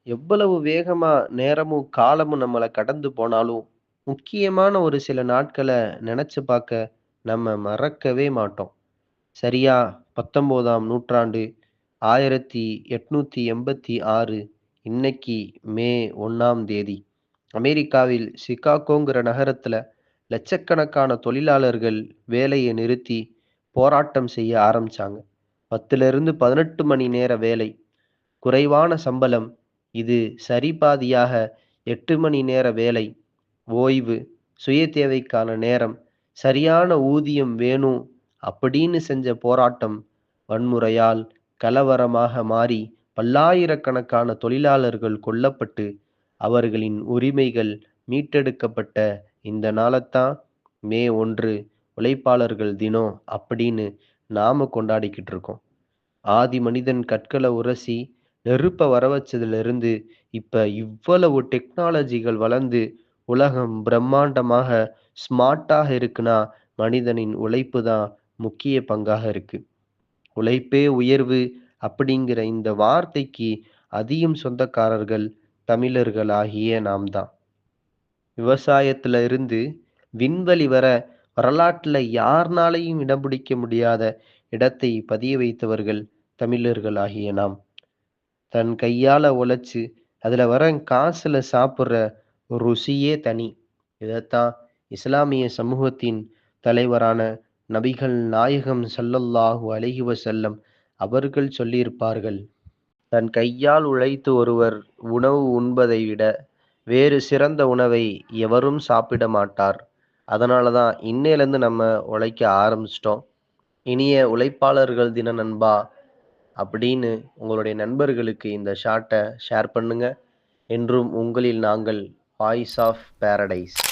எவ்வளவு வேகமா நேரமும், காலமும் நம்மள கடந்து போனாலும், முக்கியமான ஒரு சில நாட்கள நெனச்சு பாக்க நம்ம மறக்கவே மாட்டோம். சரியா 19ஆம் நூற்றாண்டு 1886 இன்னைக்கு மே 1ஆம் தேதி. அமெரிக்காவில் சிகாகோங்கிற நகரத்துல லட்சக்கணக்கான தொழிலாளர்கள் வேலைய நிறுத்தி போராட்டம் செய்ய ஆரம்பிச்சாங்க. 10லிருந்து 18 மணி நேர வேலை. குறைவான சம்பளம். இது சரிபாதியாக 8 மணி நேர வேலை, ஓய்வு, சுய தேவைக்கான நேரம், சரியான ஊதியம் வேணும் அப்படின்னு செஞ்ச போராட்டம் வன்முறையால் கலவரமாக மாறி பல்லாயிரக்கணக்கான தொழிலாளர்கள் கொல்லப்பட்டு அவர்களின் உரிமைகள் மீட்டெடுக்கப்பட்ட இந்த நாளத்தான் மே 1 உழைப்பாளர்கள் தினம் அப்படின்னு நாம கொண்டாடிக்கிட்டு இருக்கோம். ஆதி மனிதன் கற்கள உரசி, நெருப்ப வரவச்சதிலிருந்து, இப்ப இவ்வளவு டெக்னாலஜிகள் வளர்ந்து, உலகம் பிரம்மாண்டமாக ஸ்மார்ட்டாக இருக்குன்னா, மனிதனின் உழைப்பு தான் முக்கிய பங்காக இருக்கு. உழைப்பே உயர்வு அப்படிங்கிற இந்த வார்த்தைக்கு அதிகம் சொந்தக்காரர்கள் தமிழர்களாகிய நாம் தான். விவசாயத்துல இருந்து விண்வெளி வர வரலாற்றுல யார்னாலயும் இடம் பிடிக்க முடியாத இடத்தை பதிய வைத்தவர்கள் தமிழர்களாகிய நாம். தன் கையால உழைச்சு, அதுல வர காசுல சாப்பிடுற ஒரு ருசியே தனி. இதத்தான் இஸ்லாமிய சமூகத்தின் தலைவரான நபிகள் நாயகம் ஸல்லல்லாஹு அலைஹி வஸல்லம் அவர்கள் சொல்லியிருப்பார்கள். தன் கையால் உழைத்து ஒருவர் உணவு உண்பதை விட, வேறு சிறந்த உணவை எவரும் சாப்பிட மாட்டார். அதனால தான் இன்னையிலேருந்து நம்ம உழைக்க ஆரம்பிச்சிட்டோம். இனிய உழைப்பாளர்கள் தின நண்பா! அப்படின்னு உங்களுடைய நண்பர்களுக்கு இந்த ஷார்ட்ட ஷேர் பண்ணுங்க. என்றும் உங்களில் நாங்கள் வாய்ஸ் ஆஃப் பாரடைஸ்.